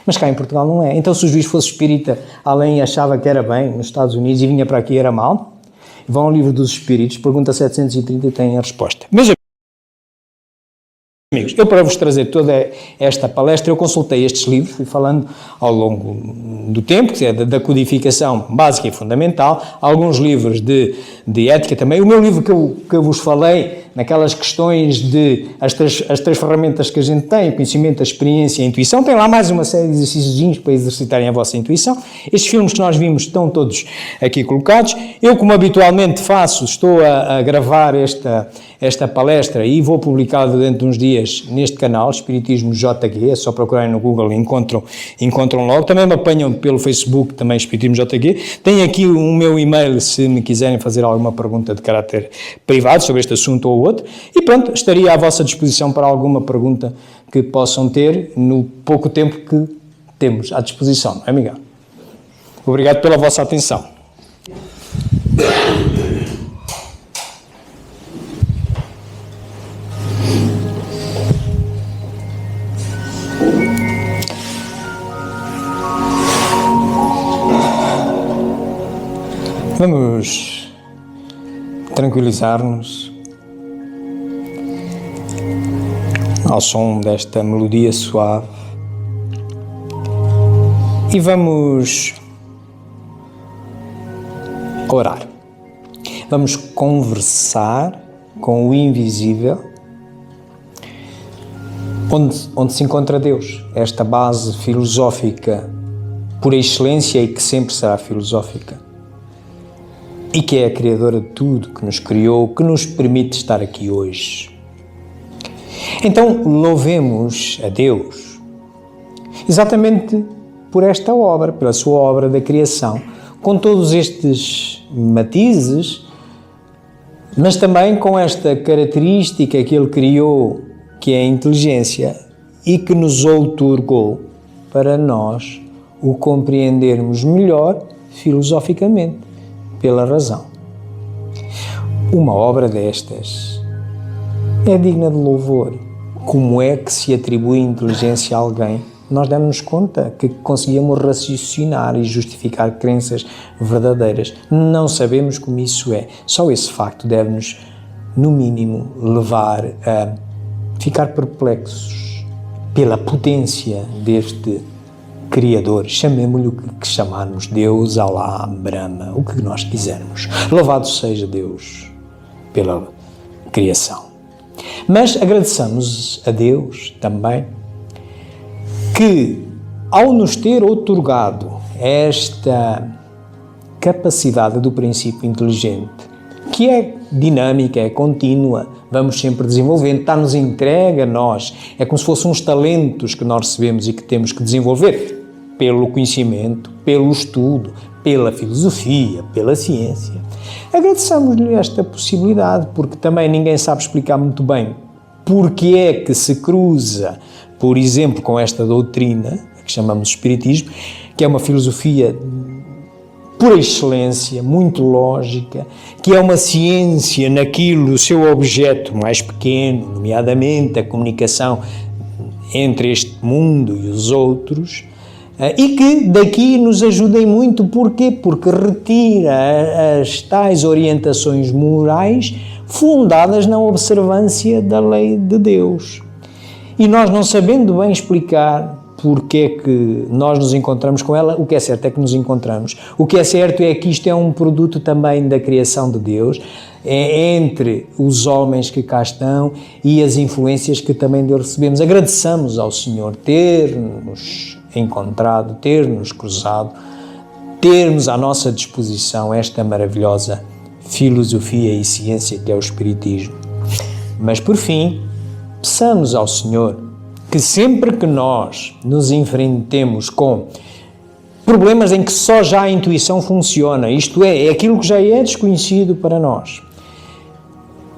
Mas cá em Portugal não é. Então se o juiz fosse espírita, além e achava que era bem nos Estados Unidos e vinha para aqui era mal, vão ao Livro dos Espíritos, pergunta 730 e têm a resposta. Meus amigos, eu para vos trazer toda esta palestra, eu consultei estes livros, fui falando ao longo do tempo, que é da codificação básica e fundamental, alguns livros de ética também. O meu livro que eu vos falei, naquelas questões de as três ferramentas que a gente tem, o conhecimento, a experiência e a intuição, tem lá mais uma série de exercícios para exercitarem a vossa intuição. Estes filmes que nós vimos estão todos aqui colocados. Eu, como habitualmente faço, estou a gravar esta palestra e vou publicá-la dentro de uns dias neste canal, Espiritismo JG, é só procurarem no Google e encontram logo. Também me apanham pelo Facebook, também Espiritismo JG. Tem aqui o meu e-mail se me quiserem fazer alguma pergunta de caráter privado sobre este assunto ou outro. E pronto, estaria à vossa disposição para alguma pergunta que possam ter no pouco tempo que temos à disposição, não é, Miguel? Obrigado pela vossa atenção. Vamos tranquilizar-nos ao som desta melodia suave e vamos orar. Vamos conversar com o invisível, onde se encontra Deus, esta base filosófica por excelência e que sempre será filosófica. E que é a Criadora de tudo, que nos criou, que nos permite estar aqui hoje. Então, louvemos a Deus exatamente por esta obra, pela sua obra da criação, com todos estes matizes, mas também com esta característica que Ele criou, que é a inteligência, e que nos outorgou para nós o compreendermos melhor filosoficamente, pela razão. Uma obra destas é digna de louvor. Como é que se atribui inteligência a alguém? Nós damos-nos conta que conseguimos raciocinar e justificar crenças verdadeiras. Não sabemos como isso é. Só esse facto deve-nos, no mínimo, levar a ficar perplexos pela potência deste Criador. Chamemos-lhe o que chamarmos, Deus, Alá, Brahma, o que nós quisermos. Louvado seja Deus pela criação. Mas agradeçamos a Deus também que, ao nos ter outorgado esta capacidade do princípio inteligente, que é dinâmica, é contínua, vamos sempre desenvolvendo, está-nos entregue a nós, é como se fossem uns talentos que nós recebemos e que temos que desenvolver pelo conhecimento, pelo estudo, pela filosofia, pela ciência. Agradeçamos-lhe esta possibilidade, porque também ninguém sabe explicar muito bem porque é que se cruza, por exemplo, com esta doutrina, que chamamos de Espiritismo, que é uma filosofia por excelência, muito lógica, que é uma ciência naquilo, o seu objeto mais pequeno, nomeadamente a comunicação entre este mundo e os outros, e que daqui nos ajudem muito. Porquê? Porque retira as tais orientações morais fundadas na observância da lei de Deus. E nós, não sabendo bem explicar porque é que nós nos encontramos com ela, o que é certo é que nos encontramos. O que é certo é que isto é um produto também da criação de Deus, é entre os homens que cá estão e as influências que também Deus recebemos. Agradeçamos ao Senhor ter-nos encontrado, ter-nos cruzado, termos à nossa disposição esta maravilhosa filosofia e ciência que é o Espiritismo. Mas, por fim, peçamos ao Senhor que sempre que nós nos enfrentemos com problemas em que só já a intuição funciona, isto é aquilo que já é desconhecido para nós,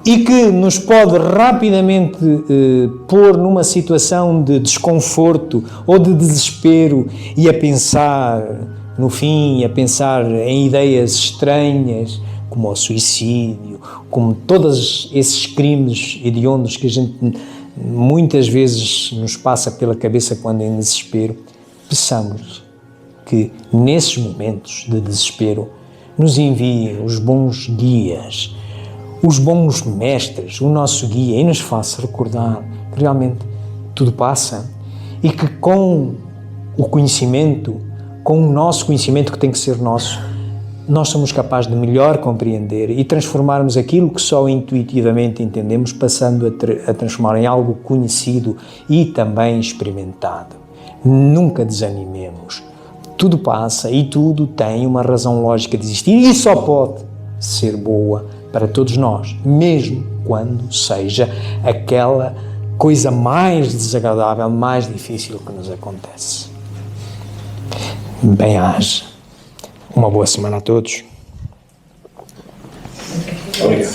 e que nos pode rapidamente pôr numa situação de desconforto ou de desespero e a pensar no fim, a pensar em ideias estranhas, como o suicídio, como todos esses crimes hediondos que a gente muitas vezes nos passa pela cabeça quando em desespero, peçamos que nesses momentos de desespero nos envie os bons guias, os bons mestres, o nosso guia, e nos faça recordar que realmente tudo passa e que com o conhecimento, com o nosso conhecimento que tem que ser nosso, nós somos capazes de melhor compreender e transformarmos aquilo que só intuitivamente entendemos, passando a transformar em algo conhecido e também experimentado. Nunca desanimemos. Tudo passa e tudo tem uma razão lógica de existir e só pode ser boa para todos nós, mesmo quando seja aquela coisa mais desagradável, mais difícil que nos acontece. Bem-aja. Uma boa semana a todos. Obrigado.